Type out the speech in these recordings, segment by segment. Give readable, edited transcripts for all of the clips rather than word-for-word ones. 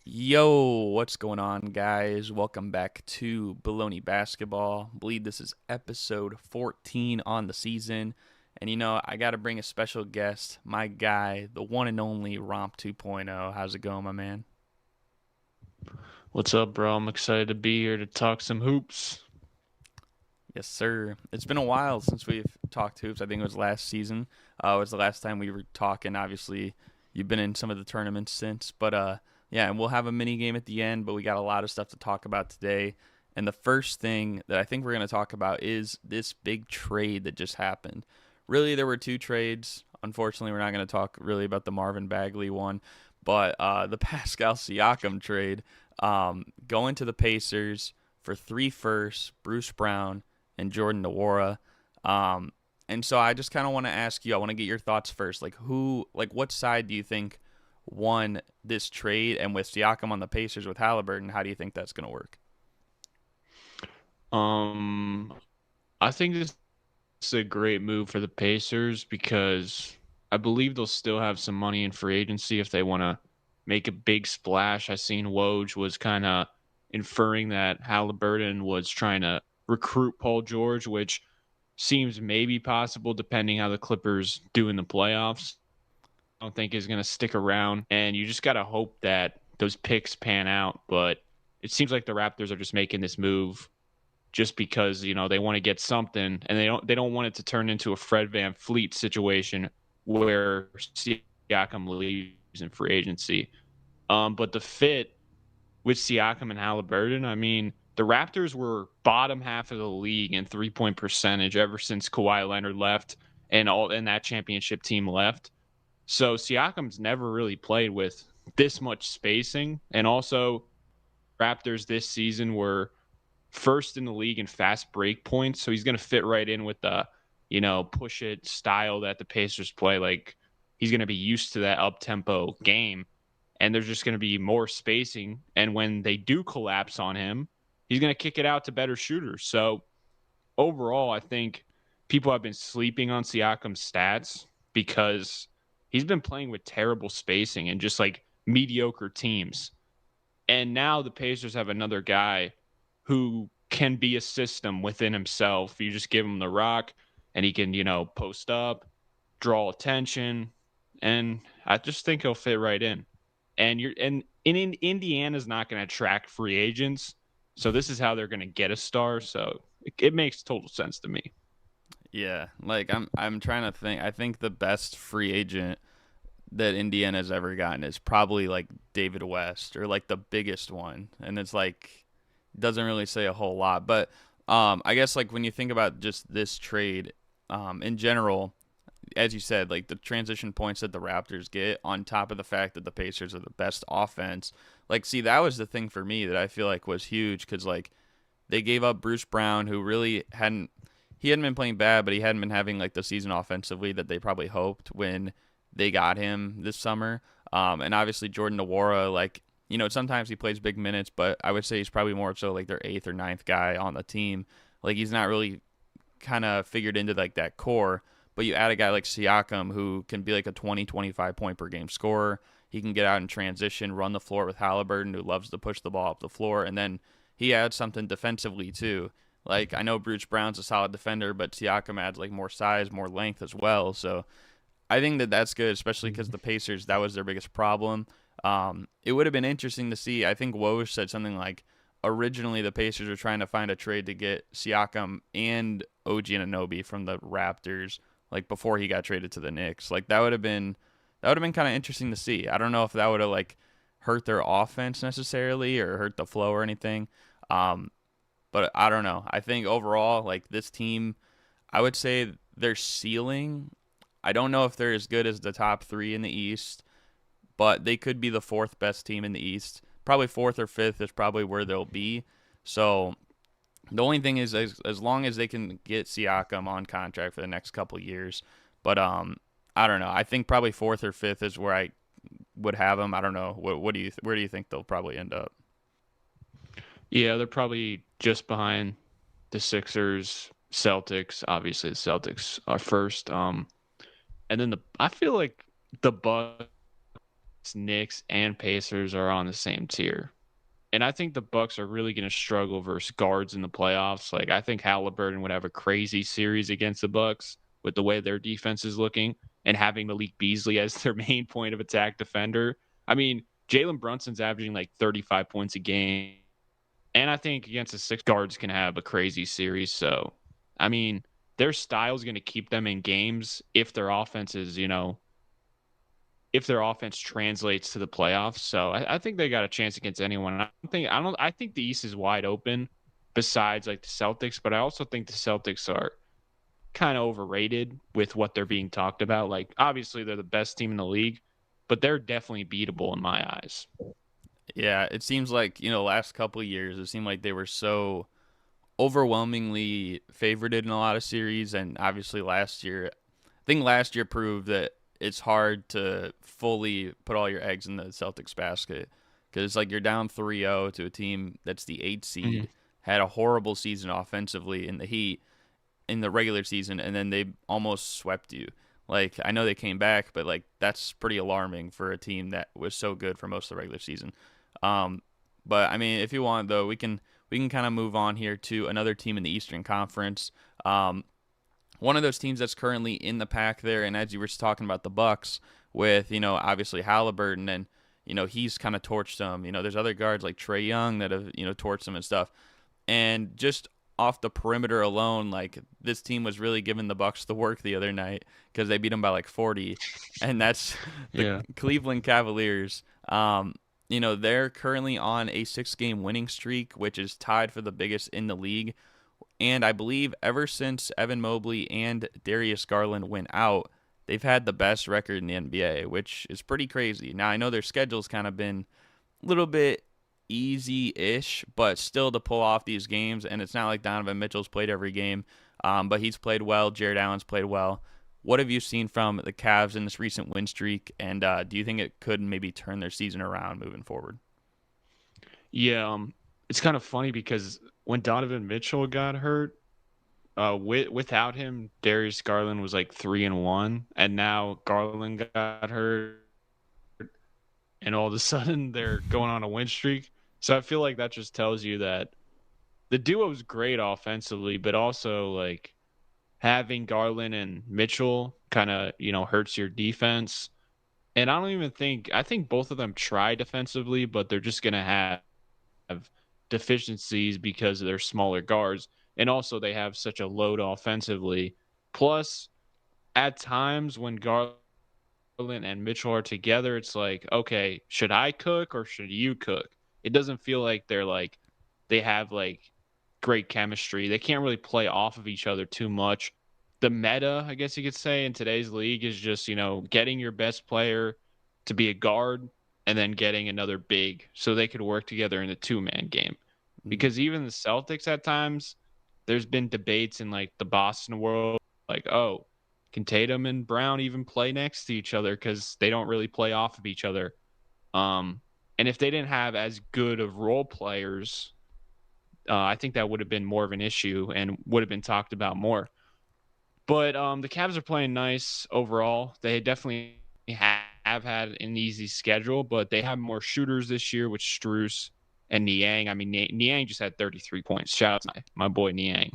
Yo, what's going on, guys? Welcome back to Bullony Basketball. I believe this is episode 14 on the season. And I got to bring a special guest, my guy, the one and only Romp 2.0. How's it going, my man? What's up, bro? I'm excited to be here to talk some hoops. Yes, sir. It's been a while since we've talked hoops. I think it was last season. Was the last time we were talking. Obviously, you've been in some of the tournaments since, but yeah, and we'll have a mini game at the end. But we got a lot of stuff to talk about today. And the first thing that I think we're going to talk about is this big trade that just happened. Really, there were two trades. Unfortunately, we're not going to talk really about the Marvin Bagley one, but the Pascal Siakam trade, going to the Pacers for three firsts, Bruce Brown and Jordan Nwora. And so I just kind of want to ask you, I want to get your thoughts first. What side do you think won this trade? And with Siakam on the Pacers with Halliburton, how do you think that's going to work? Um, I think this is a great move for the Pacers because I believe they'll still have some money in free agency if they want to make a big splash. I seen Woj was kind of inferring that Halliburton was trying to recruit Paul George, which seems maybe possible depending how the Clippers do in the playoffs. I don't think is going to stick around, and you just got to hope that those picks pan out. But it seems like the Raptors are just making this move just because they want to get something, and they don't want it to turn into a Fred Van Fleet situation where Siakam leaves in free agency. But the fit with Siakam and Halliburton, I mean, the Raptors were bottom half of the league in 3-point percentage ever since Kawhi Leonard left and that championship team left. So Siakam's never really played with this much spacing. And also, Raptors this season were first in the league in fast break points. So he's going to fit right in with the, push it style that the Pacers play. Like he's going to be used to that up tempo game. And there's just going to be more spacing. And when they do collapse on him, he's going to kick it out to better shooters. So overall, I think people have been sleeping on Siakam's stats because he's been playing with terrible spacing and just like mediocre teams. And now the Pacers have another guy who can be a system within himself. You just give him the rock and he can, post up, draw attention, and I just think he'll fit right in. And Indiana's not going to attract free agents, so this is how they're going to get a star. So it makes total sense to me. Yeah, like I'm trying to think. I think the best free agent that Indiana's ever gotten is probably like David West or like the biggest one, and it's like doesn't really say a whole lot. But I guess like when you think about just this trade, in general, as you said, like the transition points that the Raptors get, on top of the fact that the Pacers are the best offense. Like, see, that was the thing for me that I feel like was huge because like they gave up Bruce Brown, who really hadn't been playing bad, but he hadn't been having like the season offensively that they probably hoped when they got him this summer. And obviously Jordan Nwora, like sometimes he plays big minutes, but I would say he's probably more so like their eighth or ninth guy on the team. Like he's not really kind of figured into like that core. But you add a guy like Siakam who can be like a 20, 25 point per game scorer. He can get out in transition, run the floor with Halliburton, who loves to push the ball up the floor. And then he adds something defensively, too. Like, I know Bruce Brown's a solid defender, but Siakam adds like more size, more length as well. So I think that that's good, especially because the Pacers, that was their biggest problem. It would have been interesting to see. I think Woj said something like, originally the Pacers were trying to find a trade to get Siakam and OG Anunoby from the Raptors, like before he got traded to the Knicks. Like that would have been kind of interesting to see. I don't know if that would have like hurt their offense necessarily or hurt the flow or anything. Um, but I don't know. I think overall, like this team, I would say their ceiling. I don't know if they're as good as the top three in the East, but they could be the fourth best team in the East. Probably fourth or fifth is probably where they'll be. So the only thing is, as long as they can get Siakam on contract for the next couple years, but I don't know. I think probably fourth or fifth is where I would have them. I don't know. What do you where do you think they'll probably end up? Yeah, they're probably just behind the Sixers, Celtics. Obviously, the Celtics are first. And then I feel like the Bucks Knicks, and Pacers are on the same tier. And I think the Bucks are really going to struggle versus guards in the playoffs. Like I think Halliburton would have a crazy series against the Bucks with the way their defense is looking and having Malik Beasley as their main point of attack defender. I mean, Jalen Brunson's averaging like 35 points a game. And I think against the six guards can have a crazy series. So, I mean, their style is going to keep them in games if their offense is, if their offense translates to the playoffs. So I think they got a chance against anyone. I think the East is wide open besides like the Celtics, but I also think the Celtics are kind of overrated with what they're being talked about. Like obviously they're the best team in the league, but they're definitely beatable in my eyes. Yeah, it seems like, last couple of years, it seemed like they were so overwhelmingly favored in a lot of series. And obviously I think last year proved that it's hard to fully put all your eggs in the Celtics basket because like you're down 3-0 to a team that's the 8th Mm-hmm. seed, had a horrible season offensively in the Heat in the regular season, and then they almost swept you. Like I know they came back, but like that's pretty alarming for a team that was so good for most of the regular season. Um, but I mean, if you want though, we can kind of move on here to another team in the Eastern Conference. One of those teams that's currently in the pack there, and as you were talking about the Bucks with obviously Halliburton, and he's kind of torched them. There's other guards like Trae Young that have torched them and stuff, and just off the perimeter alone, like this team was really giving the Bucks the work the other night because they beat them by like 40, and that's the Yeah. Cleveland Cavaliers. They're currently on a 6-game winning streak, which is tied for the biggest in the league. And I believe ever since Evan Mobley and Darius Garland went out, they've had the best record in the NBA, which is pretty crazy. Now, I know their schedule's kind of been a little bit easy-ish, but still to pull off these games, and it's not like Donovan Mitchell's played every game, but he's played well. Jared Allen's played well. What have you seen from the Cavs in this recent win streak, and do you think it could maybe turn their season around moving forward? Yeah, it's kind of funny because when Donovan Mitchell got hurt, without him, Darius Garland was like 3-1, and now Garland got hurt, and all of a sudden they're going on a win streak. So I feel like that just tells you that the duo is great offensively, but also like having Garland and Mitchell kind of hurts your defense. And I think both of them try defensively, but they're just gonna have deficiencies because they're smaller guards, and also they have such a load offensively. Plus, at times when Garland and Mitchell are together, it's like, okay, should I cook or should you cook? It doesn't feel like they have like great chemistry. They can't really play off of each other too much. The meta, I guess you could say, in today's league is just, getting your best player to be a guard and then getting another big so they could work together in a two-man game. Mm. Because even the Celtics at times, there's been debates in like the Boston world, like, oh, can Tatum and Brown even play next to each other because they don't really play off of each other. Um, and if they didn't have as good of role players, I think that would have been more of an issue and would have been talked about more. But the Cavs are playing nice overall. They definitely have had an easy schedule, but they have more shooters this year with Strus and Niang. I mean, Niang just had 33 points. Shout out to my boy Niang.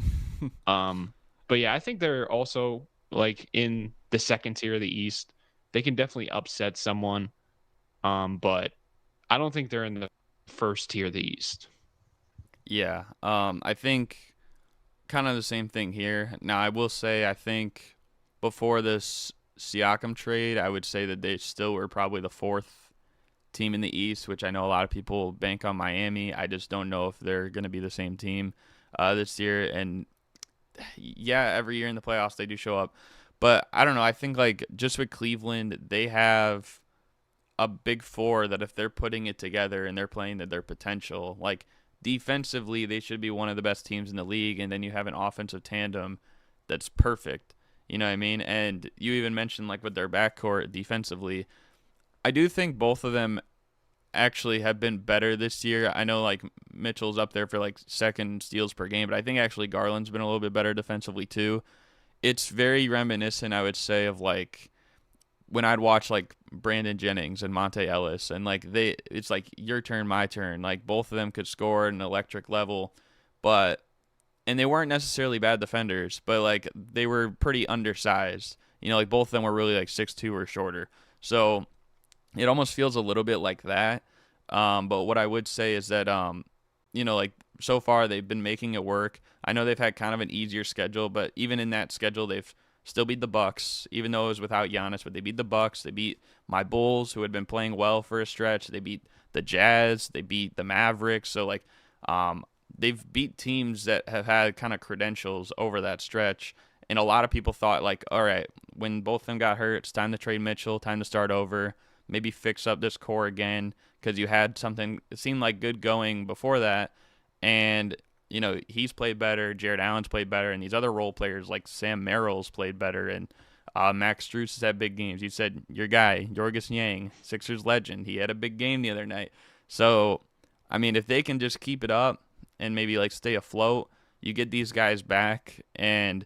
But yeah, I think they're also like in the second tier of the East. They can definitely upset someone, but I don't think they're in the first tier of the East. Yeah, I think kind of the same thing here. Now, I will say, I think before this Siakam trade, I would say that they still were probably the fourth team in the East, which I know a lot of people bank on Miami. I just don't know if they're going to be the same team this year. And yeah, every year in the playoffs they do show up, but I don't know. I think like just with Cleveland, they have a big four that if they're putting it together and they're playing to their potential, like defensively, they should be one of the best teams in the league. And then you have an offensive tandem that's perfect. You know what I mean? And you even mentioned like with their backcourt defensively, I do think both of them actually have been better this year. I know like Mitchell's up there for like second steals per game, but I think actually Garland's been a little bit better defensively too. It's very reminiscent, I would say, of like when I'd watch like Brandon Jennings and Monte Ellis, and like it's like your turn, my turn. Like both of them could score at an electric level, but and they weren't necessarily bad defenders, but like they were pretty undersized. Like both of them were really like 6'2" or shorter. So it almost feels a little bit like that. But what I would say is that like so far they've been making it work. I know they've had kind of an easier schedule, but even in that schedule, they've still beat the Bucks, even though it was without Giannis. But they beat the Bucks. They beat my Bulls, who had been playing well for a stretch. They beat the Jazz. They beat the Mavericks. So like, they've beat teams that have had kind of credentials over that stretch. And a lot of people thought like, all right, when both of them got hurt, it's time to trade Mitchell, time to start over, maybe fix up this core again because you had something it seemed like good going before that. And he's played better, Jared Allen's played better, and these other role players like Sam Merrill's played better, and Max Strus has had big games. You said your guy, Jorgis Yang, Sixers legend, he had a big game the other night. So, I mean, if they can just keep it up and maybe like stay afloat, you get these guys back, and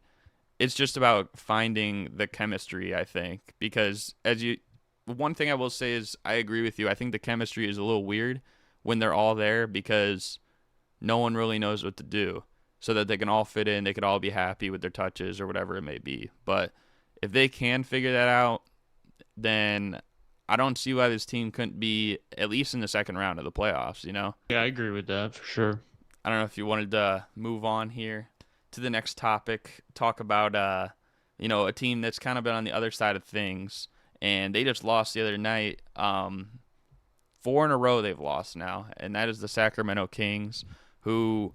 it's just about finding the chemistry, I think, because one thing I will say is I agree with you. I think the chemistry is a little weird when they're all there because no one really knows what to do so that they can all fit in. They could all be happy with their touches or whatever it may be. But if they can figure that out, then I don't see why this team couldn't be at least in the second round of the playoffs, Yeah, I agree with that for sure. I don't know if you wanted to move on here to the next topic, talk about a team that's kind of been on the other side of things, and they just lost the other night. 4 in a row they've lost now, and that is the Sacramento Kings, who,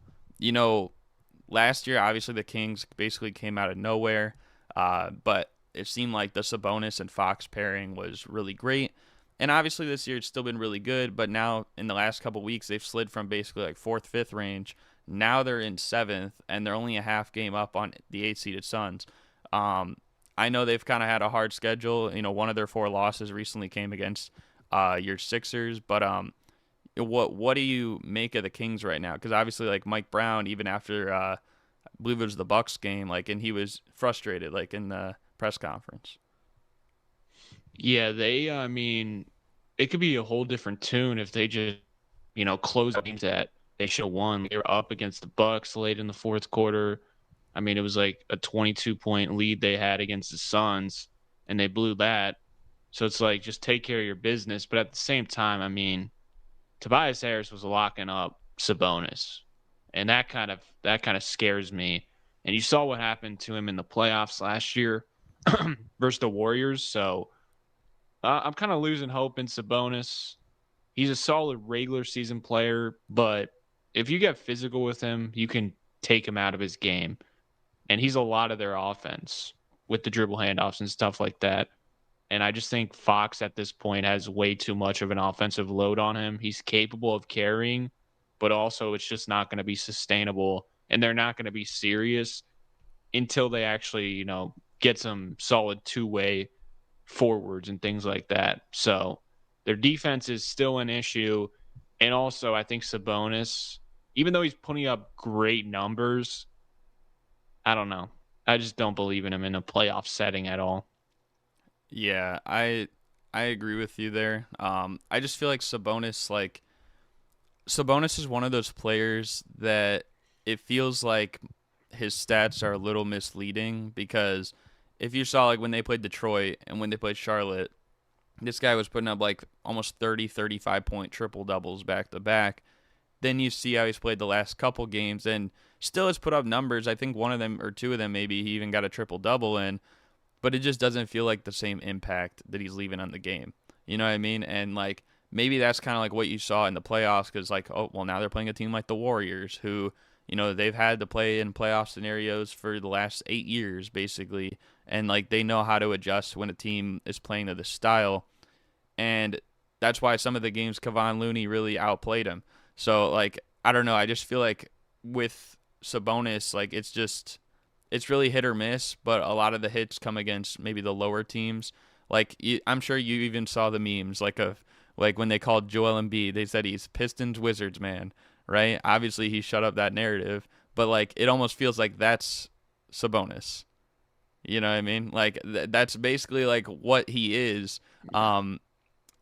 last year obviously the Kings basically came out of nowhere, but it seemed like the Sabonis and Fox pairing was really great. And obviously this year it's still been really good, but now in the last couple weeks they've slid from basically like 4th, 5th range. Now they're in 7th, and they're only a half game up on the 8th-seeded Suns. I know they've kind of had a hard schedule. One of their 4 losses recently came against your Sixers, but what do you make of the Kings right now? Because obviously, like Mike Brown, even after I believe it was the Bucks game, like, and he was frustrated, like in the press conference. Yeah, I mean, it could be a whole different tune if they just, close games that they should have won. They were up against the Bucks late in the fourth quarter. I mean, it was like a 22-point lead they had against the Suns, and they blew that. So it's like, just take care of your business. But at the same time, I mean, Tobias Harris was locking up Sabonis, and that kind of scares me. And you saw what happened to him in the playoffs last year versus the Warriors. So I'm kind of losing hope in Sabonis. He's a solid regular season player, but if you get physical with him, you can take him out of his game. And he's a lot of their offense with the dribble handoffs and stuff like that. And I just think Fox at this point has way too much of an offensive load on him. He's capable of carrying, but also it's just not going to be sustainable. And they're not going to be serious until they actually, get some solid two-way forwards and things like that. So their defense is still an issue. And also I think Sabonis, even though he's putting up great numbers, I don't know. I just don't believe in him in a playoff setting at all. Yeah, I agree with you there. I just feel like Sabonis is one of those players that it feels like his stats are a little misleading because if you saw like when they played Detroit and when they played Charlotte, this guy was putting up like almost 30, 35-point triple doubles back to back. Then you see how he's played the last couple games and still has put up numbers. I think one of them or two of them maybe he even got a triple double in, but it just doesn't feel like the same impact that he's leaving on the game. You know what I mean? And like maybe that's kind of like what you saw in the playoffs because like, oh, well, now they're playing a team like the Warriors who, they've had to play in playoff scenarios for the last 8 years basically. And like they know how to adjust when a team is playing to this style. And that's why some of the games Kevon Looney really outplayed him. So like, I don't know. I just feel like with Sabonis, like it's really hit or miss, but a lot of the hits come against maybe the lower teams. Like I'm sure you even saw the memes like when they called Joel Embiid, they said he's Pistons Wizards man, right? Obviously he shut up that narrative, but like it almost feels like that's Sabonis. You know what I mean? Like that's basically like what he is. Yeah. Um,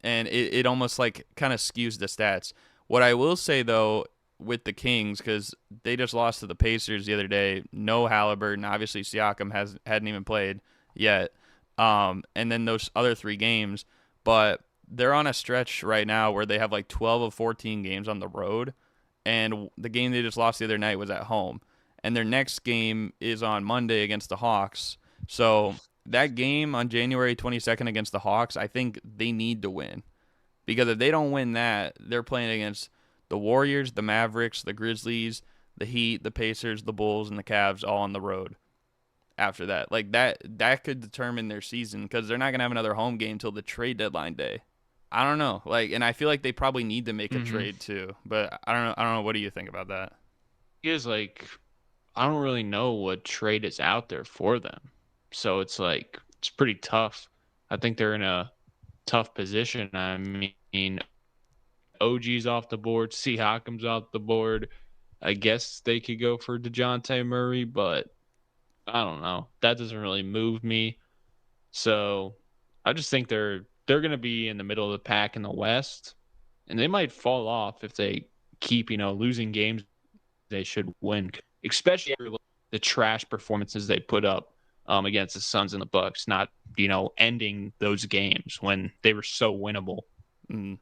and it almost like kind of skews the stats. What I will say though with the Kings, because they just lost to the Pacers the other day, no Halliburton, obviously Siakam hadn't even played yet, and then those other three games, but they're on a stretch right now where they have like 12 of 14 games on the road, and the game they just lost the other night was at home, and their next game is on Monday against the Hawks. So that game on January 22nd against the Hawks, I think they need to win. Because if they don't win that, they're playing against the Warriors, the Mavericks, the Grizzlies, the Heat, the Pacers, the Bulls, and the Cavs all on the road after that. Like that could determine their season because they're not going to have another home game till the trade deadline day. I don't know. Like, and I feel like they probably need to make a Mm-hmm. trade too. But I don't know. I don't know. What do you think about that? Is like I don't really know what trade is out there for them. So it's like it's pretty tough. I think they're in a tough position. I mean, OG's off the board, Siakam's off the board. I guess they could go for DeJounte Murray, but I don't know. That doesn't really move me. So I just think they're going to be in the middle of the pack in the West, and they might fall off if they keep losing games they should win, especially after the trash performances they put up against the Suns and the Bucks, not ending those games when they were so winnable. Mm,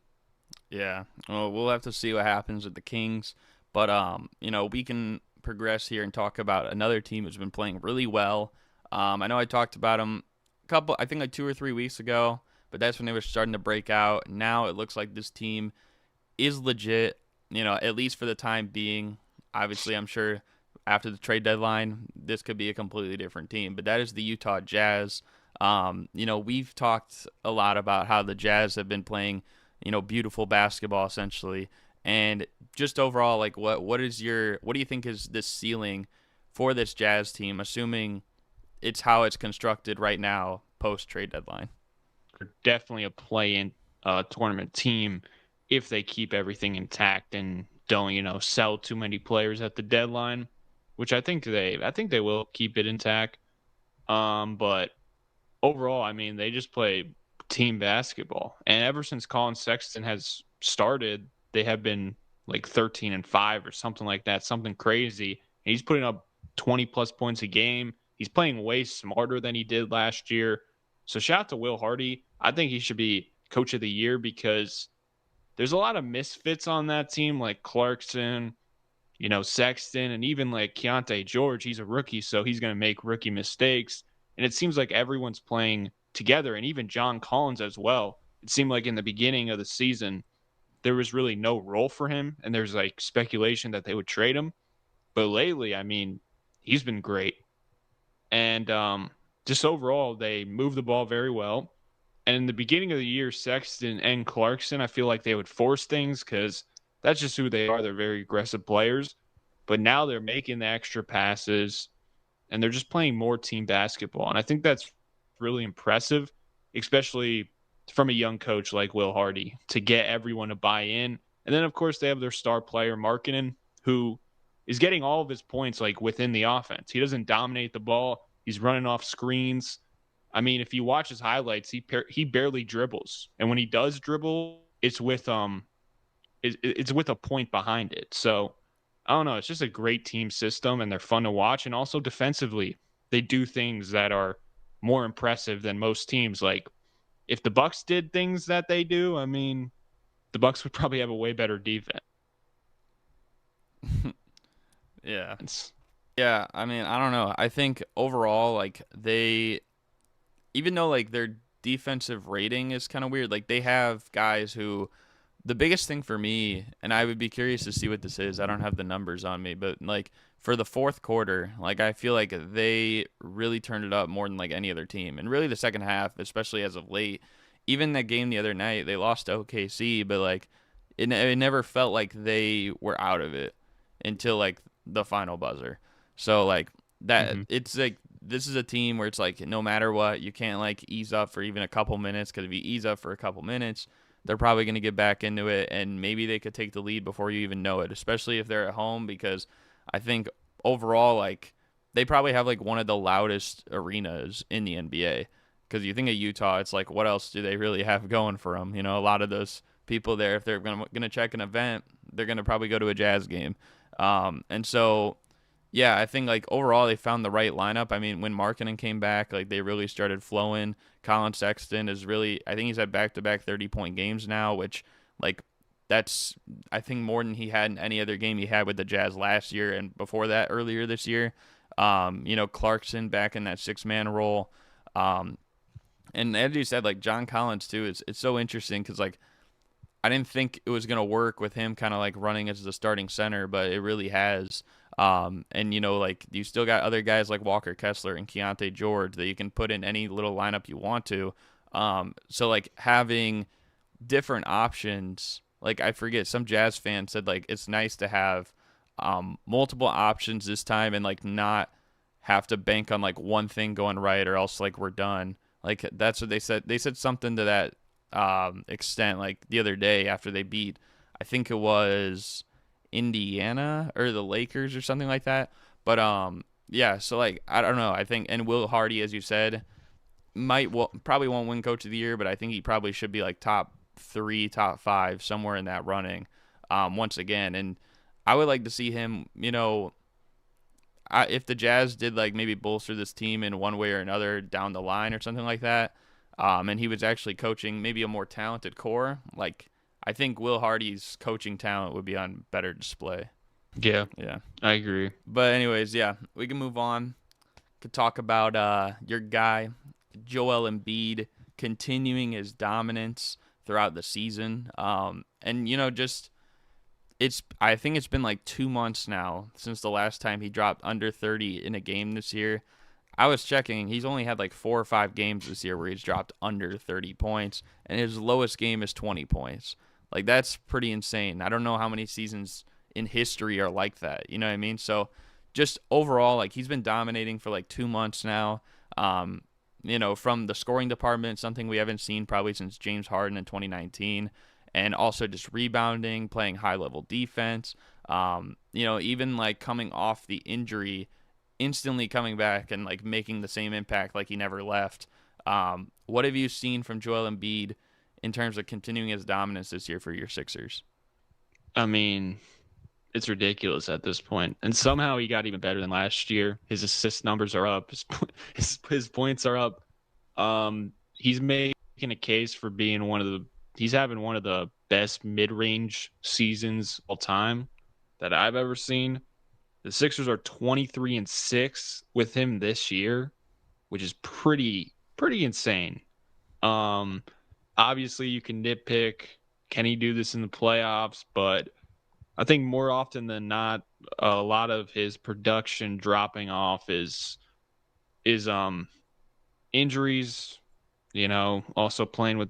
yeah. Well, we'll have to see what happens with the Kings. But we can progress here and talk about another team who's been playing really well. I know I talked about them I think like 2 or 3 weeks ago, but that's when they were starting to break out. Now it looks like this team is legit, at least for the time being. Obviously, I'm sure after the trade deadline, this could be a completely different team, but that is the Utah Jazz. We've talked a lot about how the Jazz have been playing, beautiful basketball essentially. And just overall, like what do you think is this ceiling for this Jazz team, assuming it's how it's constructed right now post trade deadline? They're definitely a play-in tournament team if they keep everything intact and don't sell too many players at the deadline, which I think they will keep it intact. But overall, I mean, they just play team basketball. And ever since Colin Sexton has started, they have been like 13-5 or something like that, something crazy. And he's putting up 20 plus points a game. He's playing way smarter than he did last year. So shout out to Will Hardy. I think he should be coach of the year because there's a lot of misfits on that team, like Clarkson, Sexton, and even like Keontae George. He's a rookie, so he's going to make rookie mistakes. And it seems like everyone's playing together, and even John Collins as well. It seemed like in the beginning of the season, there was really no role for him, and there's like speculation that they would trade him. But lately, I mean, he's been great. And just overall, they move the ball very well. And in the beginning of the year, Sexton and Clarkson, I feel like they would force things because that's just who they are. They're very aggressive players. But now they're making the extra passes and they're just playing more team basketball. And I think that's really impressive, especially from a young coach like Will Hardy to get everyone to buy in. And then, of course, they have their star player, Markkanen, who is getting all of his points like within the offense. He doesn't dominate the ball. He's running off screens. I mean, if you watch his highlights, he barely dribbles, and when he does dribble, it's with a point behind it. So I don't know. It's just a great team system, and they're fun to watch. And also defensively, they do things that are more impressive than most teams. Like if the Bucks did things that they do, I mean, the Bucks would probably have a way better defense. Yeah. Yeah, I mean, I don't know. I think overall, like even though like their defensive rating is kind of weird, like they have guys who the biggest thing for me, and I would be curious to see what this is. I don't have the numbers on me, but like for the fourth quarter, like I feel like they really turned it up more than like any other team, and really the second half, especially as of late. Even that game the other night, they lost to OKC, but like it never felt like they were out of it until like the final buzzer. So like that, Mm-hmm. it's like this is a team where it's like no matter what, you can't like ease up for even a couple minutes because if you ease up for a couple minutes, they're probably going to get back into it and maybe they could take the lead before you even know it, especially if they're at home because I think overall like they probably have like one of the loudest arenas in the NBA. Because you think of Utah, it's like, what else do they really have going for them? You know, a lot of those people there, if they're gonna check an event, they're gonna probably go to a Jazz game. And so, yeah, I think like overall they found the right lineup. I mean, when Markkanen came back, like they really started flowing. Colin Sexton is really, I think he's had back-to-back 30-point games now, which like that's I think more than he had in any other game he had with the Jazz last year and before that earlier this year. Clarkson back in that six-man role. Um, and as you said, like John Collins too, it's so interesting because like I didn't think it was gonna work with him kind of like running as the starting center, but it really has. And like you still got other guys like Walker Kessler and Keontae George that you can put in any little lineup you want to. So like having different options, like I forget some Jazz fan said like it's nice to have multiple options this time and like not have to bank on like one thing going right or else like we're done. Like that's what they said. They said something to that extent like the other day after they beat, I think it was Indiana or the Lakers or something like that. But yeah, so like I don't know. I think and Will Hardy, as you said, probably won't win Coach of the Year, but I think he probably should be like top three, top five, somewhere in that running. Once again, and I would like to see him. If the Jazz did like maybe bolster this team in one way or another down the line or something like that, and he was actually coaching maybe a more talented core, like I think Will Hardy's coaching talent would be on better display. Yeah, Yeah, I agree. but anyways, yeah, we can move on. Could talk about your guy Joel Embiid continuing his dominance throughout the season, and just I think it's been like 2 months now since the last time he dropped under 30 in a game this year. I was checking, he's only had like 4 or 5 games this year where he's dropped under 30 points, and his lowest game is 20 points. Like, that's pretty insane. I don't know how many seasons in history are like that. You know what I mean? So, just overall, like, he's been dominating for like 2 months now. From the scoring department, something we haven't seen probably since James Harden in 2019. And also just rebounding, playing high level defense. Even like coming off the injury, instantly coming back and like making the same impact like he never left. What have you seen from Joel Embiid in terms of continuing his dominance this year for your Sixers? I mean, it's ridiculous at this point. And somehow he got even better than last year. His assist numbers are up. His points are up. He's making a case for being he's having one of the best mid-range seasons all time that I've ever seen. The Sixers are 23-6 with him this year, which is pretty insane. Obviously you can nitpick, can he do this in the playoffs? But I think more often than not, a lot of his production dropping off is injuries. Also playing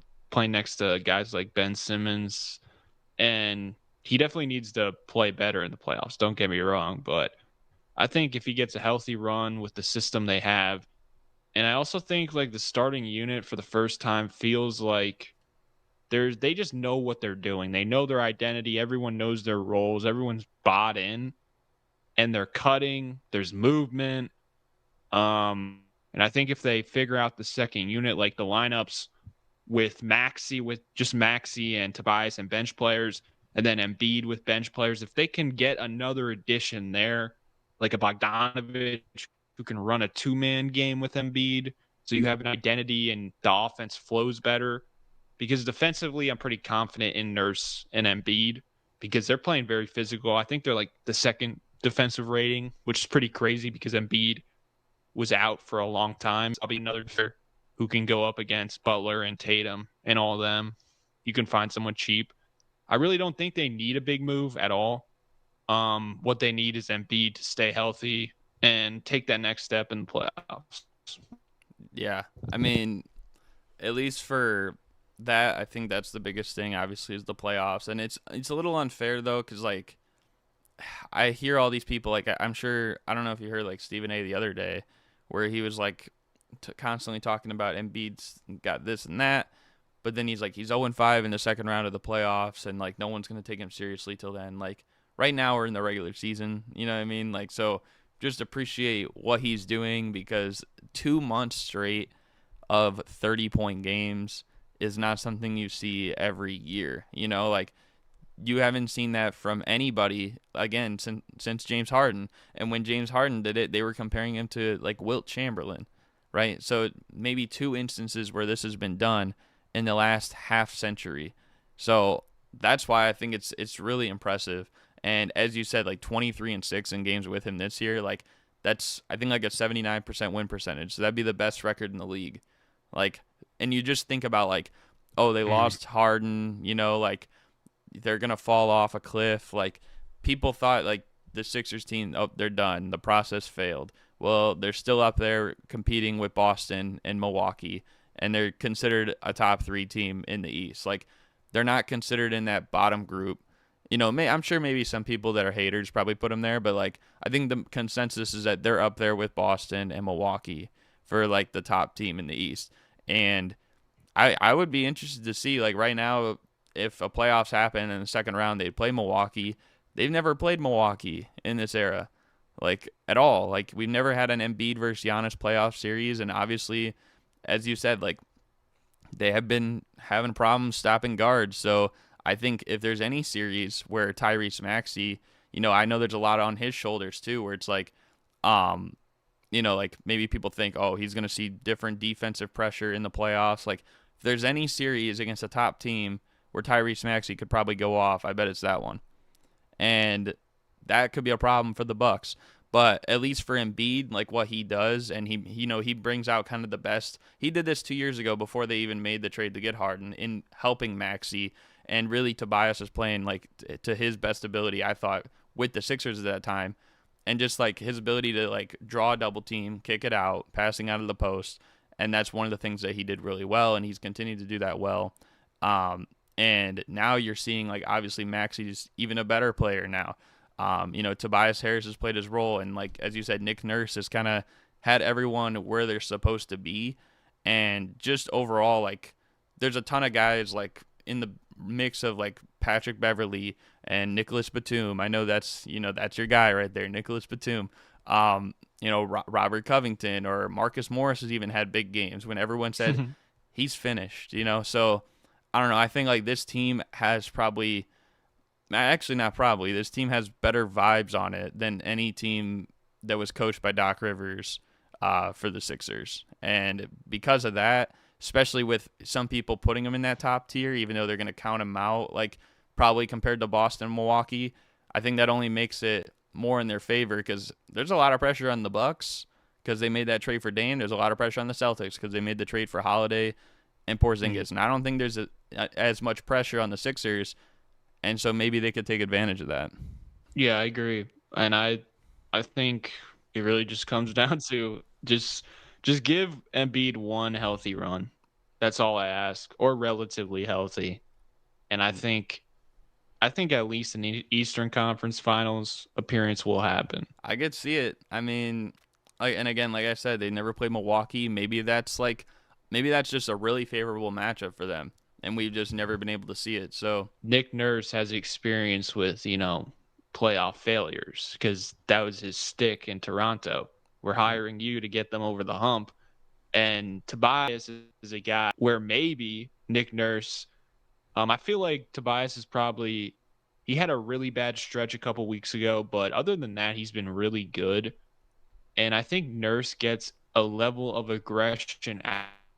next to guys like Ben Simmons, and he definitely needs to play better in the playoffs. Don't get me wrong, but I think if he gets a healthy run with the system they have, and I also think like the starting unit for the first time feels like they just know what they're doing. They know their identity. Everyone knows their roles. Everyone's bought in, and they're cutting. There's movement. And I think if they figure out the second unit, like the lineups with just Maxey and Tobias and bench players, and then Embiid with bench players, if they can get another addition there, like a Bogdanovich who can run a two-man game with Embiid, so you have an identity and the offense flows better. Because defensively, I'm pretty confident in Nurse and Embiid because they're playing very physical. I think they're like the second defensive rating, which is pretty crazy because Embiid was out for a long time. I'll be another who can go up against Butler and Tatum and all of them. You can find someone cheap. I really don't think they need a big move at all. What they need is Embiid to stay healthy and take that next step in the playoffs. Yeah, I mean, at least for that, I think that's the biggest thing. Obviously, is the playoffs, and it's a little unfair though, because like I hear all these people like I'm sure I don't know if you heard like Stephen A. the other day, where he was like constantly talking about Embiid's got this and that, but then he's like he's 0-5 in the second round of the playoffs, and like no one's gonna take him seriously till then. Like right now we're in the regular season, you know what I mean? Like so just appreciate what he's doing, because 2 months straight of 30-point games is not something you see every year. Like, you haven't seen that from anybody again since James Harden. And when James Harden did it, they were comparing him to like Wilt Chamberlain, right? So maybe two instances where this has been done in the last half century. So that's why I think it's really impressive. And as you said, like 23-6 in games with him this year, like that's, I think, like a 79% win percentage. So that'd be the best record in the league. Like, and you just think about like, oh, they lost Harden, like they're gonna fall off a cliff. Like, people thought like the Sixers team, oh, they're done. The process failed. Well, they're still up there competing with Boston and Milwaukee, and they're considered a top 3 team in the East. Like, they're not considered in that bottom group. I'm sure maybe some people that are haters probably put them there, but like I think the consensus is that they're up there with Boston and Milwaukee for like the top team in the East. And I would be interested to see, like, right now, if a playoffs happen in the second round, they'd play Milwaukee. They've never played Milwaukee in this era, like, at all. Like, we've never had an Embiid versus Giannis playoff series, and obviously, as you said, like, they have been having problems stopping guards. So I think if there's any series where Tyrese Maxey, I know there's a lot on his shoulders too, where it's like, like maybe people think, oh, he's going to see different defensive pressure in the playoffs. Like, if there's any series against a top team where Tyrese Maxey could probably go off, I bet it's that one. And that could be a problem for the Bucks. But at least for Embiid, like what he does, and he brings out kind of the best. He did this 2 years ago before they even made the trade to get Harden, in helping Maxey, and really Tobias was playing like to his best ability, I thought, with the Sixers at that time, and just like his ability to like draw a double team, kick it out, passing out of the post, and that's one of the things that he did really well, and he's continued to do that well. And now you're seeing, like, obviously Maxey's even a better player now. Tobias Harris has played his role, and like as you said, Nick Nurse has kind of had everyone where they're supposed to be, and just overall, like, there's a ton of guys like in the mix of like Patrick Beverley and Nicholas Batum. I know that's that's your guy right there, Nicholas Batum. Robert Covington or Marcus Morris has even had big games when everyone said he's finished. So I don't know. I think like this team has probably. Actually, not probably. This team has better vibes on it than any team that was coached by Doc Rivers for the Sixers. And because of that, especially with some people putting them in that top tier, even though they're going to count them out, like probably compared to Boston and Milwaukee, I think that only makes it more in their favor, because there's a lot of pressure on the Bucks because they made that trade for Dame. There's a lot of pressure on the Celtics because they made the trade for Holiday and Porzingis. And I don't think there's as much pressure on the Sixers. And so maybe they could take advantage of that. Yeah, I agree. And I think it really just comes down to just give Embiid one healthy run. That's all I ask, or relatively healthy. And I think at least an Eastern Conference Finals appearance will happen. I could see it. I mean, and again, like I said, they never played Milwaukee. Maybe that's just a really favorable matchup for them, and we've just never been able to see it. So Nick Nurse has experience with, playoff failures, because that was his stick in Toronto. We're hiring you to get them over the hump. And Tobias is a guy where maybe Nick Nurse, I feel like Tobias he had a really bad stretch a couple weeks ago, but other than that, he's been really good. And I think Nurse gets a level of aggression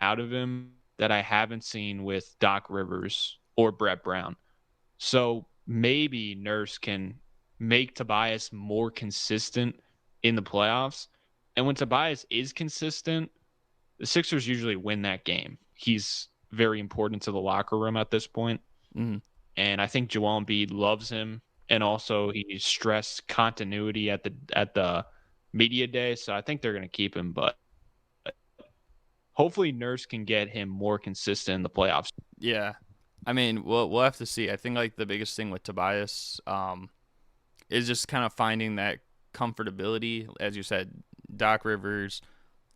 out of him that I haven't seen with Doc Rivers or Brett Brown. So maybe Nurse can make Tobias more consistent in the playoffs. And when Tobias is consistent, the Sixers usually win that game. He's very important to the locker room at this point. mm-hmm. And I think Joel Embiid loves him. And also he stressed continuity at the media day. So I think they're going to keep him. But hopefully Nurse can get him more consistent in the playoffs. Yeah. I mean, we'll have to see. I think like the biggest thing with Tobias is just kind of finding that comfortability. As you said, Doc Rivers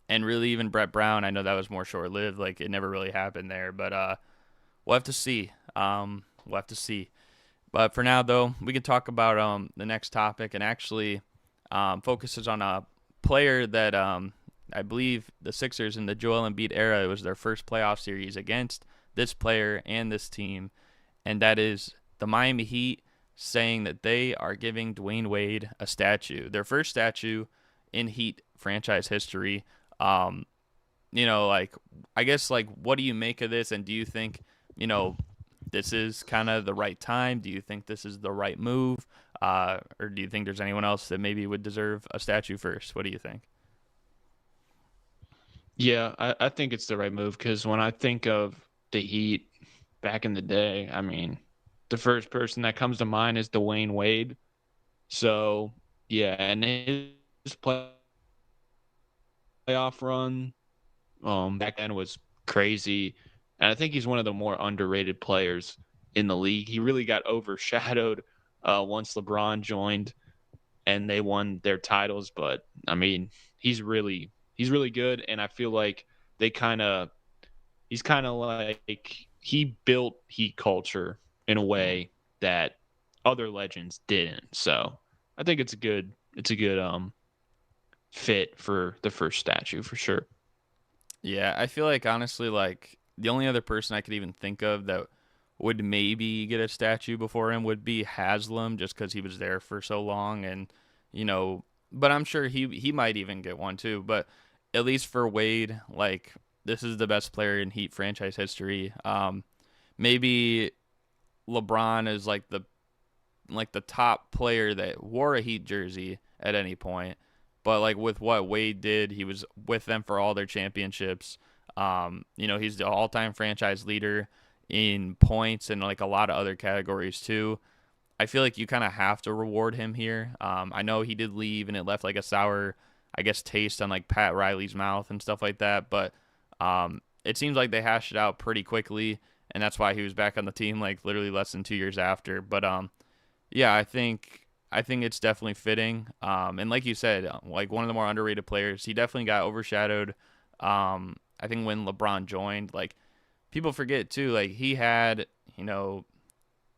and really even Brett Brown. I know that was more short-lived. Like, it never really happened there. But we'll have to see. We'll have to see. But for now, though, we can talk about the next topic. And actually, focuses on a player that I believe the Sixers in the Joel Embiid era, it was their first playoff series against this player and this team, and that is the Miami Heat saying that they are giving Dwyane Wade a statue, their first statue in Heat franchise history. Um, like I guess like what do you make of this, and do you think you know this is kind of the right time? Do you think this is the right move, or do you think there's anyone else that maybe would deserve a statue first? What do you think? Yeah, I think it's the right move because when I think of the Heat back in the day, I mean, the first person that comes to mind is Dwyane Wade. So, yeah, and his playoff run back then was crazy. And I think he's one of the more underrated players in the league. He really got overshadowed once LeBron joined and they won their titles. But I mean, he's really good, and I feel like they kind of he's kind of like he built Heat culture in a way that other legends didn't. So I think it's a good fit for the first statue for sure. Yeah, I feel like honestly, like the only other person I could even think of that would maybe get a statue before him would be Haslam, just because he was there for so long, and you know, but I'm sure he might even get one too. But at least for Wade, like this is the best player in Heat franchise history. Maybe LeBron is like the top player that wore a Heat jersey at any point. But like with what Wade did, he was with them for all their championships. He's the all-time franchise leader in points and like a lot of other categories too. I feel like you kind of have to reward him here. I know he did leave and it left like a sour, I guess, taste on like Pat Riley's mouth and stuff like that. But it seems like they hashed it out pretty quickly, and that's why he was back on the team like literally less than 2 years after. But yeah, I think it's definitely fitting. And like you said, like one of the more underrated players, he definitely got overshadowed. I think when LeBron joined, like people forget too, like he had,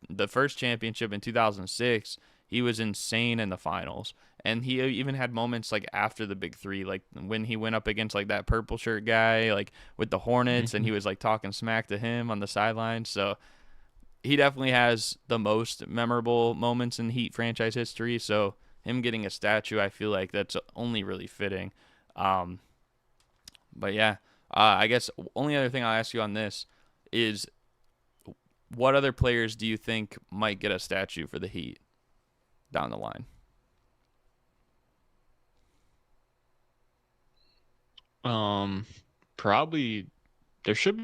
the first championship in 2006. He was insane in the finals. And he even had moments like after the big three, like when he went up against like that purple shirt guy, like with the Hornets, and he was like talking smack to him on the sideline. So he definitely has the most memorable moments in Heat franchise history. So him getting a statue, I feel like that's only really fitting. Um, but yeah, I guess only other thing I'll ask you on this is what other players do you think might get a statue for the Heat down the line? Um, Probably there should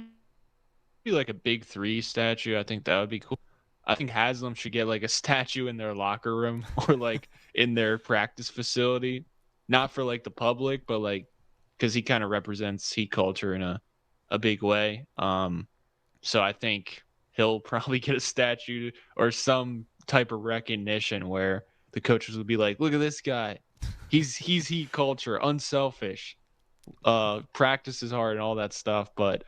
be like a big three statue. I think that would be cool. I think Haslam should get like a statue in their locker room or like in their practice facility, not for like the public, but like because he kind of represents Heat culture in a big way. So I think he'll probably get a statue or some type of recognition where the coaches will be like, "Look at this guy, he's Heat culture, unselfish, practices hard and all that stuff." But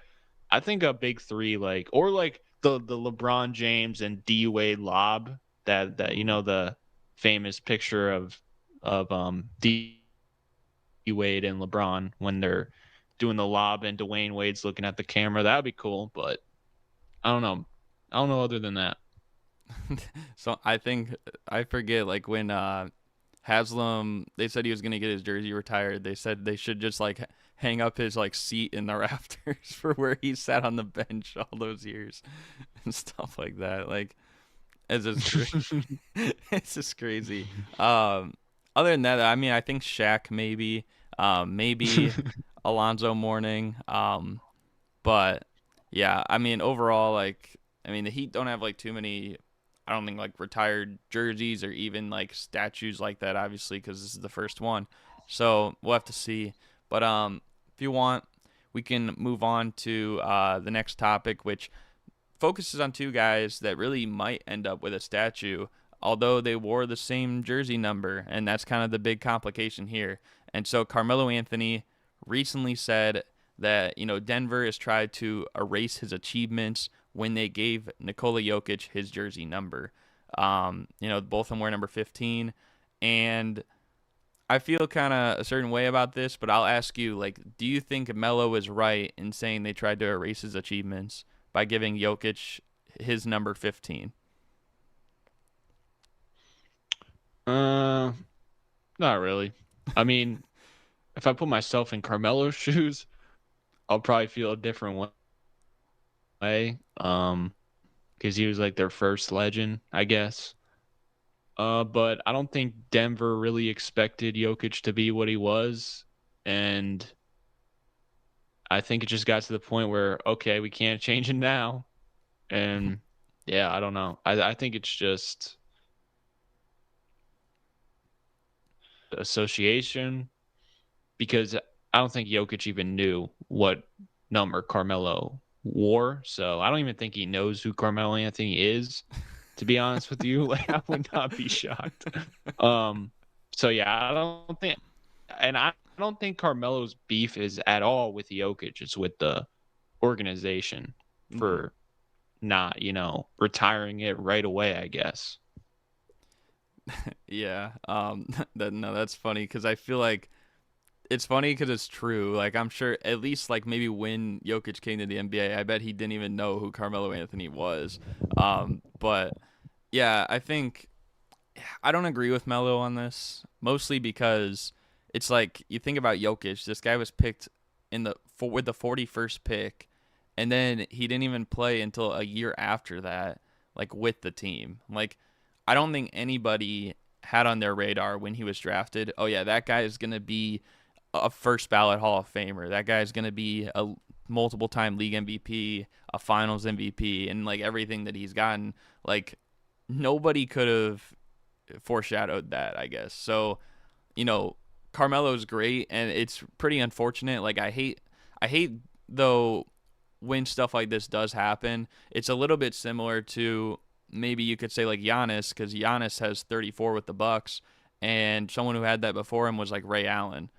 I think a big three, like or like the LeBron James and D Wade lob that the famous picture of D Wade and LeBron when they're doing the lob and Dwyane Wade's looking at the camera. That would be cool, but I don't know. I don't know other than that. So I think I forget like when Haslam, they said he was gonna get his jersey retired. They said they should just like hang up his like seat in the rafters for where he sat on the bench all those years and stuff like that. Like it's just it's just crazy. Other than that, I mean, I think Shaq maybe Alonzo Mourning. But yeah, I mean overall, like I mean the Heat don't have like too many. I don't think like retired jerseys or even like statues like that, obviously, because this is the first one. So we'll have to see. But if you want, we can move on to the next topic, which focuses on two guys that really might end up with a statue, although they wore the same jersey number, and that's kind of the big complication here. And so Carmelo Anthony recently said that Denver has tried to erase his achievements when they gave Nikola Jokic his jersey number. Both of them wear number 15, and I feel kind of a certain way about this, but I'll ask you, like, do you think Melo is right in saying they tried to erase his achievements by giving Jokic his number 15? Uh, Not really. I mean, if I put myself in Carmelo's shoes, I'll probably feel a different way. Because he was like their first legend, I guess. But I don't think Denver really expected Jokic to be what he was, and I think it just got to the point where okay, we can't change it now, and yeah, I don't know. I think it's just association because I don't think Jokic even knew what number Carmelo wore. So I don't even think he knows who Carmelo Anthony is, to be honest with you. Like I would not be shocked. Um so yeah, I don't think and I don't think Carmelo's beef is at all with Jokic. It's with the organization Mm-hmm. for not, retiring it right away, I guess. Yeah. No, that's funny because I feel like it's funny because it's true. Like I'm sure at least like maybe when Jokic came to the NBA, I bet he didn't even know who Carmelo Anthony was. But yeah, I think I don't agree with Melo on this, mostly because it's like you think about Jokic. This guy was picked with the 41st pick, and then he didn't even play until a year after that, like with the team. Like I don't think anybody had on their radar when he was drafted. Oh yeah, that guy is gonna be a first ballot Hall of Famer. That guy is gonna be a multiple time league MVP, a Finals MVP, and like everything that he's gotten. Like nobody could have foreshadowed that, I guess. So, you know, Carmelo's great and it's pretty unfortunate. Like I hate though when stuff like this does happen. It's a little bit similar to maybe you could say like Giannis cuz Giannis has 34 with the Bucks and someone who had that before him was like Ray Allen.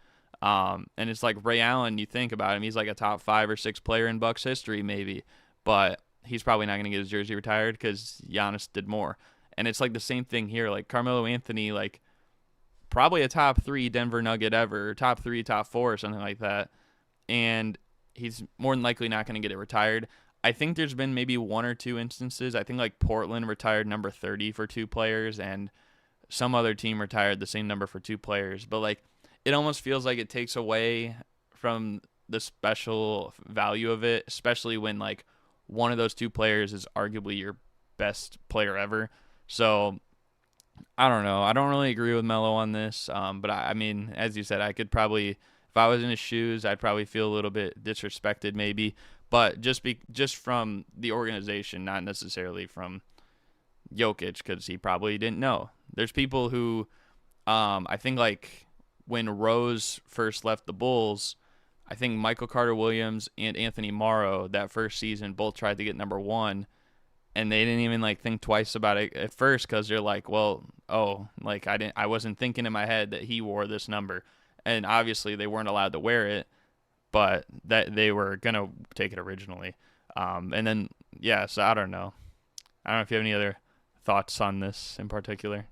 And it's like Ray Allen, you think about him, he's like a top 5 or 6 player in Bucks history maybe, but he's probably not going to get his jersey retired cuz Giannis did more. And it's like the same thing here. Like Carmelo Anthony, like probably a top 3 Denver Nugget ever, or top 3, top 4, or something like that. And he's more than likely not going to get it retired. I think there's been maybe one or two instances. I think like Portland retired number 30 for 2 players, and some other team retired the same number for 2 players. But like, it almost feels like it takes away from the special value of it, especially when like one of those 2 players is arguably your best player ever. So I don't know. I don't really agree with Melo on this. But I mean, as you said, I could probably, if I was in his shoes, I'd probably feel a little bit disrespected, maybe. But just from the organization, not necessarily from Jokic, because he probably didn't know. There's people who, I think like when Rose first left the Bulls, I think Michael Carter Williams and Anthony Morrow that first season both tried to get number 1, and they didn't even like think twice about it at first because they're like, well, oh, like I wasn't thinking in my head that he wore this number, and obviously they weren't allowed to wear it, but that they were gonna take it originally. And then yeah, so I don't know. I don't know if you have any other thoughts on this in particular.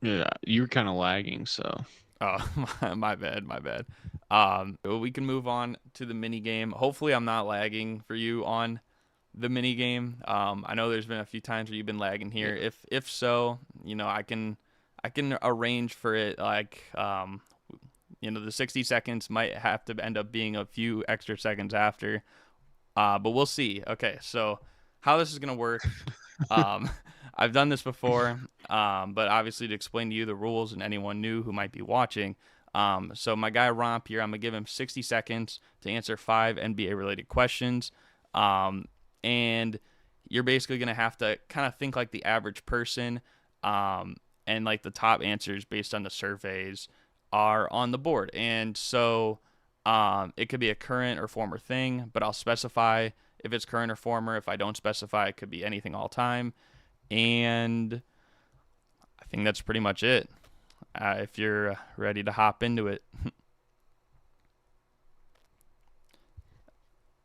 Yeah, you were kind of lagging, so Oh, my bad, my bad. We can move on to the mini game. Hopefully, I'm not lagging for you on the mini game. I know there's been a few times where you've been lagging yeah. here. If so, I can arrange for it. Like the 60 seconds might have to end up being a few extra seconds after. But we'll see. Okay, so how this is gonna work. Um, I've done this before, but obviously to explain to you the rules and anyone new who might be watching. So my guy Romp here, I'm gonna give him 60 seconds to answer 5 NBA related questions, and you're basically gonna have to kind of think like the average person, and like the top answers based on the surveys are on the board. And so, it could be a current or former thing, but I'll specify if it's current or former. If I don't specify, it could be anything all time. And I think that's pretty much it. If you're ready to hop into it.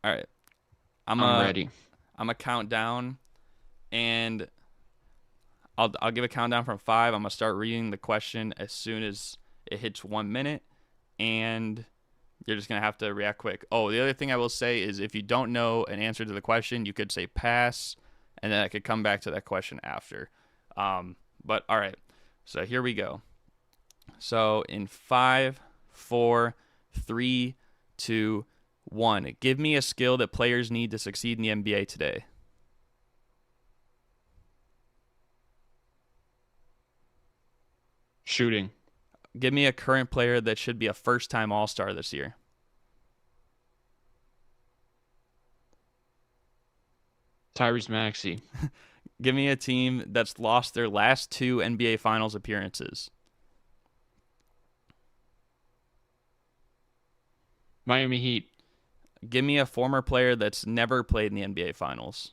All right. I'm I'm a ready. I'm a count down, and I'll give a countdown from 5. I'm gonna start reading the question as soon as it hits 1 minute, and you're just gonna have to react quick. Oh, the other thing I will say is if you don't know an answer to the question, you could say pass, and then I could come back to that question after. But all right, so here we go. So in 5, 4, 3, 2, 1. Give me a skill that players need to succeed in the NBA today. Shooting. Give me a current player that should be a first-time All-Star this year. Tyrese Maxey. Give me a team that's lost their last 2 NBA Finals appearances. Miami Heat. Give me a former player that's never played in the NBA Finals.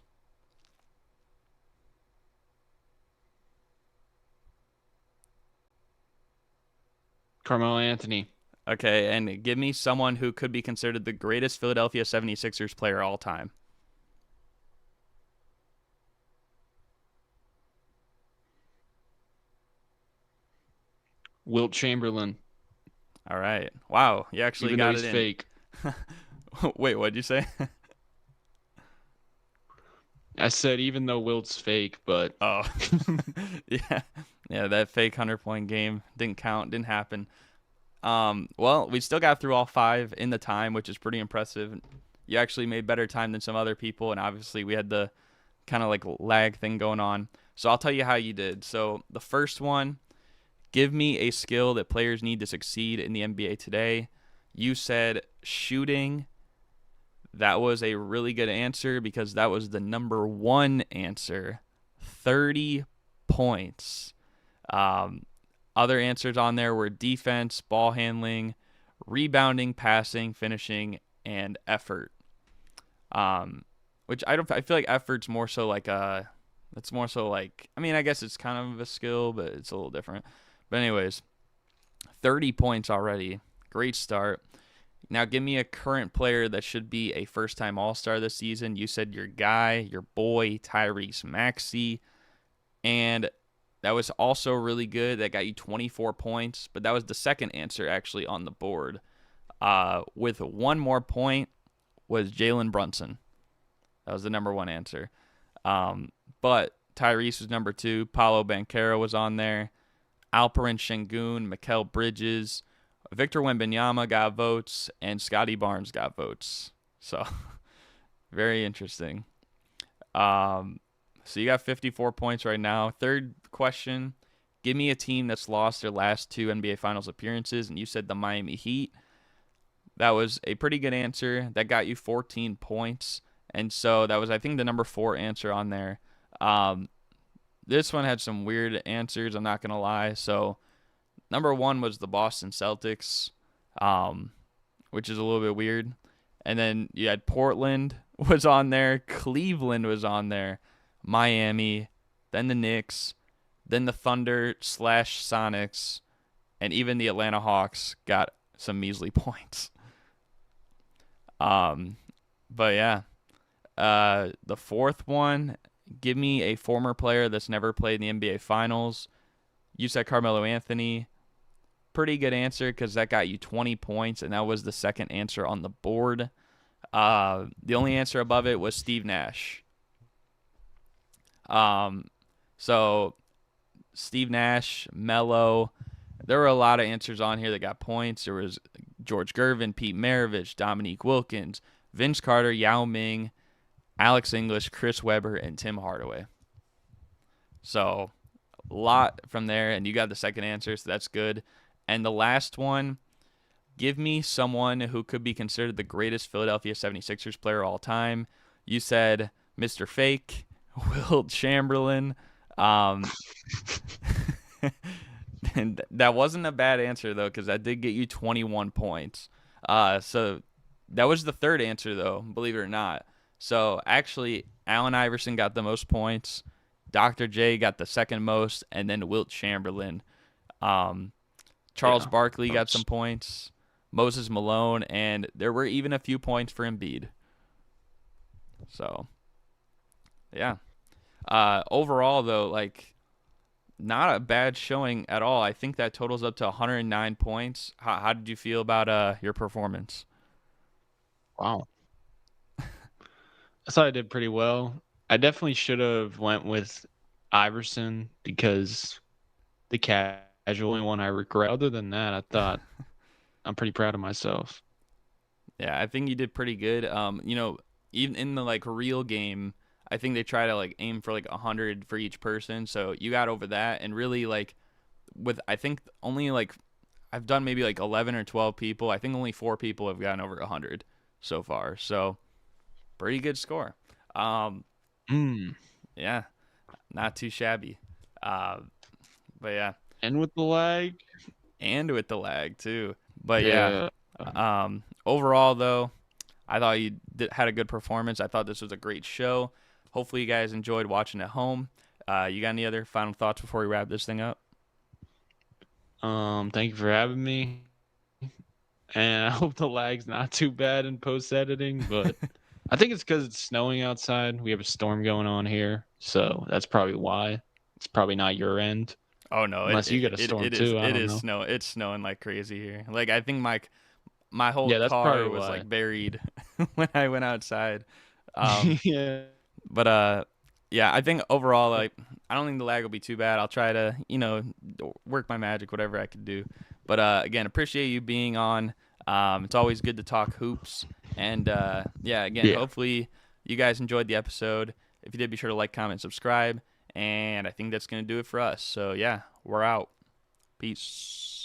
Carmelo Anthony. Okay, and give me someone who could be considered the greatest Philadelphia 76ers player all time. Wilt Chamberlain. All right. Wow, you actually Even got though it he's in. fake. Wait, what'd you say? I said even though Wilt's fake, but Oh. Yeah. Yeah, that fake 100-point game didn't count, didn't happen. Well, we still got through all 5 in the time, which is pretty impressive. You actually made better time than some other people, and obviously we had the kind of like lag thing going on. So I'll tell you how you did. So the first one, give me a skill that players need to succeed in the NBA today. You said shooting. That was a really good answer because that was the number 1 answer. 30 points. Other answers on there were defense, ball handling, rebounding, passing, finishing, and effort. Which I feel like effort's more so like that's more so like, I mean, I guess it's kind of a skill, but it's a little different. But anyways, 30 points already. Great start. Now give me a current player that should be a first-time All-Star this season. You said your guy, your boy, Tyrese Maxey. And that was also really good. That got you 24 points. But that was the second answer actually on the board. With 1 more point was Jalen Brunson. That was the number 1 answer. But Tyrese was number 2. Paolo Banchero was on there. Alperen Şengün, Mikal Bridges, Victor Wembanyama got votes, and Scotty Barnes got votes. So, very interesting. So you got 54 points right now. Third question, give me a team that's lost their last 2 NBA Finals appearances, and you said the Miami Heat. That was a pretty good answer. That got you 14 points, and so that was, I think, the number 4 answer on there. This one had some weird answers, I'm not going to lie. So number 1 was the Boston Celtics, which is a little bit weird. And then you had Portland was on there. Cleveland was on there. Miami. Then the Knicks. Then the Thunder / Sonics. And even the Atlanta Hawks got some measly points. But yeah. The fourth one, give me a former player that's never played in the NBA Finals. You said Carmelo Anthony. Pretty good answer because that got you 20 points, and that was the second answer on the board. The only answer above it was Steve Nash. So Steve Nash, Melo. There were a lot of answers on here that got points. There was George Gervin, Pete Maravich, Dominique Wilkins, Vince Carter, Yao Ming, Alex English, Chris Webber, and Tim Hardaway. So a lot from there, and you got the second answer, so that's good. And the last one, give me someone who could be considered the greatest Philadelphia 76ers player of all time. You said Mr. Fake, Wilt Chamberlain. And that wasn't a bad answer, though, because that did get you 21 points. So that was the third answer, though, believe it or not. So actually, Allen Iverson got the most points. Dr. J got the second most, and then Wilt Chamberlain. Charles Barkley got some points. Moses Malone, and there were even a few points for Embiid. So, yeah. Overall, though, like, Not a bad showing at all. I think that totals up to 109 points. How did you feel about your performance? Wow. I thought I did pretty well. I definitely should have went with Iverson because the casual one I regret. Other than that, I thought I'm pretty proud of myself. Yeah, I think you did pretty good. Even in the like real game, I think they try to like aim for like 100 for each person. So you got over that, and really like with I think only like I've done maybe like 11 or 12 people. I think only 4 people have gotten over 100 so far. So pretty good score. Um, Mm. yeah, not too shabby. Uh, but yeah, And with the lag, and with the lag too. But yeah, yeah. overall though, I thought had a good performance. I thought this was a great show. Hopefully, you guys enjoyed watching at home. You got any other final thoughts before we wrap this thing up? Thank you for having me. And I hope the lag's not too bad in post editing, but I think it's because it's snowing outside. We have a storm going on here, so that's probably why. It's probably not your end, Oh no, unless you get a storm too. I it don't is know. snow. It's snowing like crazy here. Like I think my whole Yeah, that's car probably was why. like buried when I went outside. Um, Yeah. but yeah, I think overall like I don't think the lag will be too bad. I'll try to work my magic, whatever I could do. But again, appreciate you being on. It's always good to talk hoops. And yeah, again, Yeah. hopefully you guys enjoyed the episode. If you did, be sure to like, comment, subscribe. And I think that's going to do it for us. So yeah, we're out. Peace.